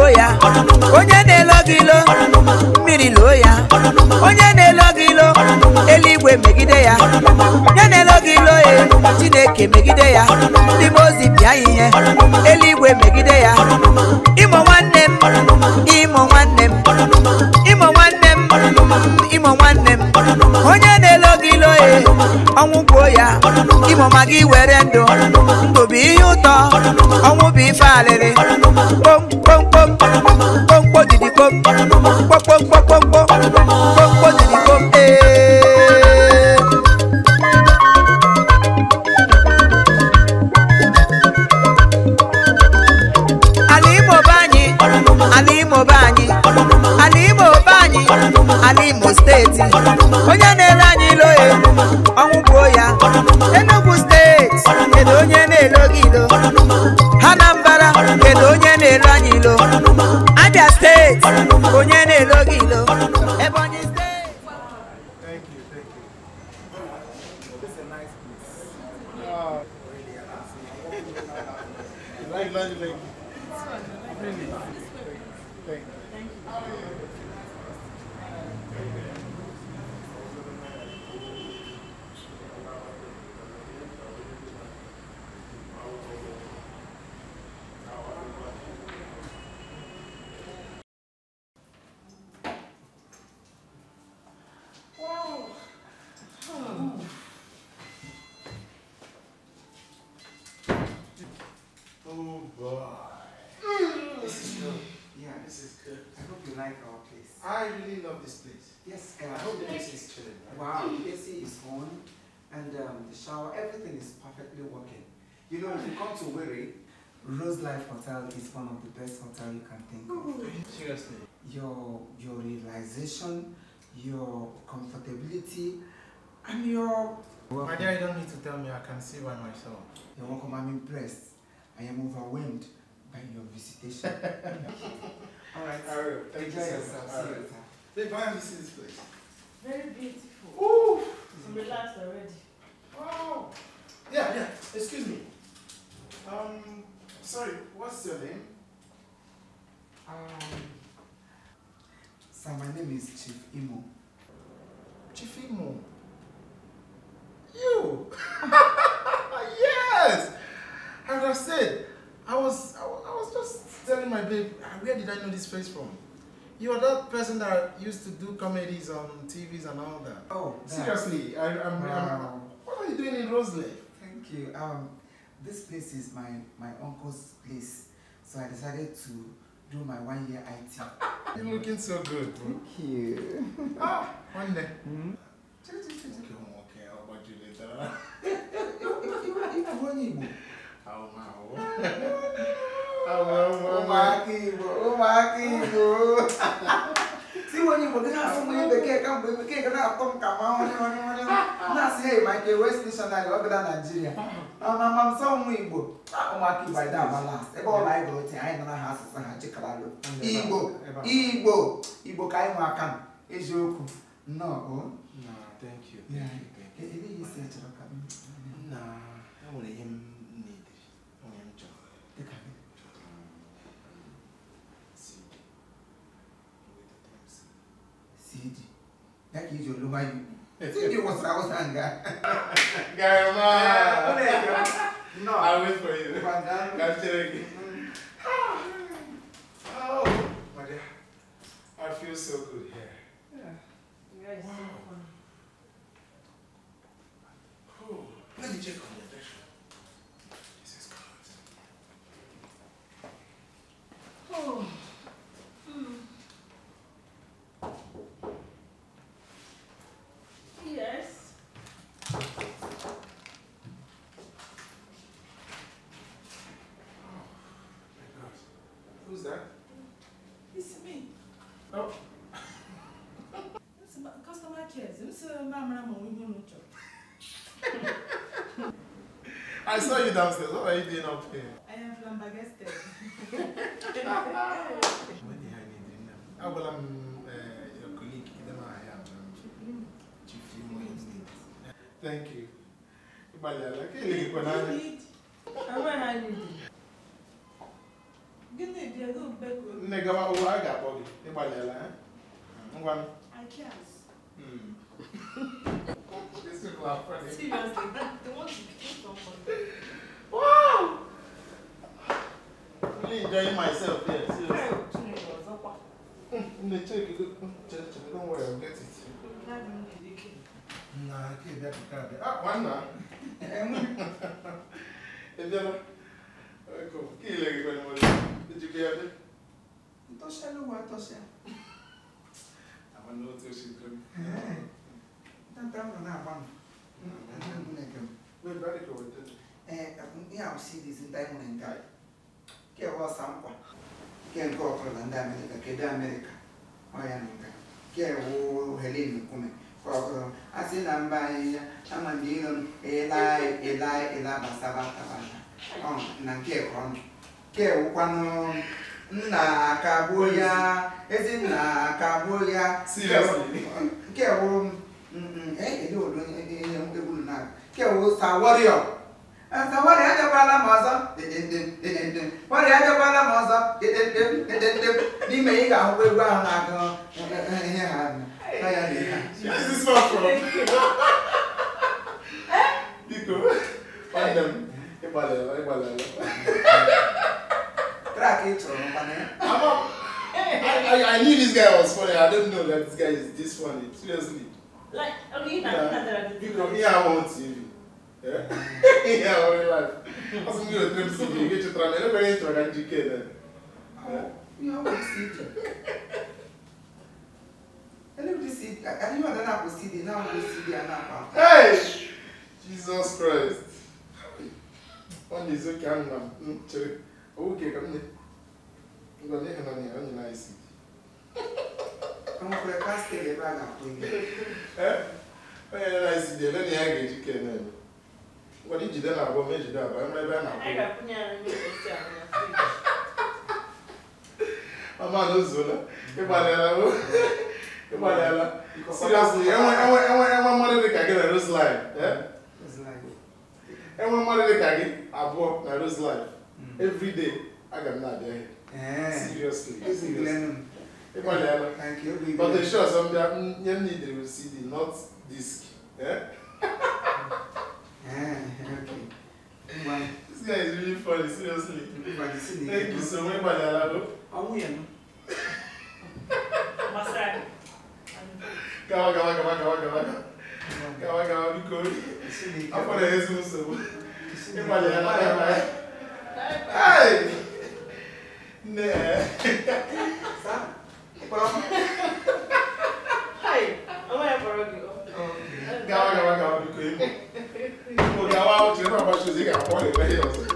ya onye na-elo gị ilo mmiri loo ya onye na-elo gị ilo eluigwe megide ya onye na-elo gị ilo Chineke megide ya ndị ozi bịa ihe eluigwe megide ya Imo nwanne m Imo nwanne m Imo nwanne m Imo nwanne m onye na-elo gị ilo ọnwụ gbuo ya Imo ma gị were ndụ ndụ bụ ihe ụtọ ọnwụ bụ ife alịrị kpom kpom kpom kpom kpom didi kpom kpom kpom kpom kpom kpom kpom didi kpom ala Imo banyi ala Imo banyi ala Imo banyi ala Imo steeti onye na-ele anyị ilo ọnwụ gbuo ya Enugu steeti kedu onye na-elo gị ilo Anambra kedu onye na-elo anyị ilo Abia steeti onye na-elo gị ilo Ebonyi steeti. Thank you. This is a nice place. Really, like it. Really. Thank you. Oh boy. This is good. Yeah, this is good. I hope you like our place. I really love this place. Yes, I hope the AC is chilling. Right? wow, the AC is on, and the shower, everything is perfectly working. You know, if you come to OWERRI, Rose Life Hotel is one of the best hotels you can think of. Seriously. Your realization, your comfortability, and your... My dear, you don't need to tell me. I can see by myself. You're welcome. I'm impressed. I am overwhelmed by your visitation. All right. I will. Thank Enjoy you so yourself. much. See you later. Babe, why have you seen this place? Very beautiful. Ooh. I'm relaxed already. Wow. Yeah. Excuse me. Sorry. What's your name? So my name is Chief Imo. Chief Imo. You. Yes. As I said, I was just telling my babe, where did I know this face from? You are that person that used to do comedies on TVs and all that. Oh, Seriously, Wow. what are you doing in Roseley? Thank you. This place is my uncle's place, so I decided to do my 1 year IT. You're looking so good, bro. Thank you. Ah, one day. Okay, How about you later? Igbo. See when you begin to say the cake, I'm going to cake and come on. Not say my West Missionary over Nigeria. I'm so Igbo. I'm walking by that last. All I go to I know how to say Igbo Kaimakan is your no. No, thank you. Yeah. Thank you. Nah, I want him need. I want him job. CD. That is your lower you. CD was I was anger. No, I'll wait for you. I'll Oh, my dear. I feel so good here. Yeah. You guys are so fun. Oh, let me check on your pressure. This is good. Oh. Yes. Who's that? It's me. Oh. It's customer care. It's Mama I saw you downstairs. What are you doing up here? I am flabbergasted. Oh, well, I'm your colleague. Chief Imo. Thank you. I wear I need. Give me the good back with Negawa over I got body. Ibalela, one. I guess. This is funny. Seriously, they want to kill somebody. Wow! I'm really enjoying myself here. Seriously. Check it. Don't worry, I'll get it. Nah, I can't get the card. One now. If you know, go. Kill everybody. Did you get it? Tosha no wa tosha. I want to know what she's doing. Tanta no na ba. We're very good with it. Yeah, I see this in time and guy. Ke wa sampa. Ke go to America, ke da America. Oya nka. Ke wo Helen kume. Ko asi namba ya amandino Eli basaba tabana. Na ke kon. Ke wo kwano nna kaboya ezinna kaboya Seriously. Ke wo edo egulu na. Ke wo sa warrior. Sa warrior aja bala maza den. Warrior aja bala maza den. Ni me yi ga ho egwu ahụ na aga ihe ha. Where is this one from? Nico, find them. Ibalela. Track it from I knew this guy was funny. I didn't know that this guy is this funny. Seriously. Like, okay, Because me, I want TV. Yeah? Yeah, I want life. I was going to trim TV. You get to try. Everybody is trying to get then. You have to see it. I never see it. I didn't know that I was see it. Now I see it. Hey! Jesus Christ. One is okay. I'm not. Okay, come here. I'm going to nice. I'm going to cast the bag up. Eh? When you nice, then you get you can. What did you do? I'm going to do. I'm going to Mama knows Zola. Seriously, everyone money they can get a rose life. Everyone money they can get a book a rose life. Every day, I got not there. Seriously. Thank you. But they show some that you need the CD, not disc. Yeah? Okay. This guy is really funny, seriously. Thank you so much, Madalalo. Gawa, because I'm going to do so. Hey! Nah. Hi, I'm going to borrow you. Gawa, because you know about you, they got one.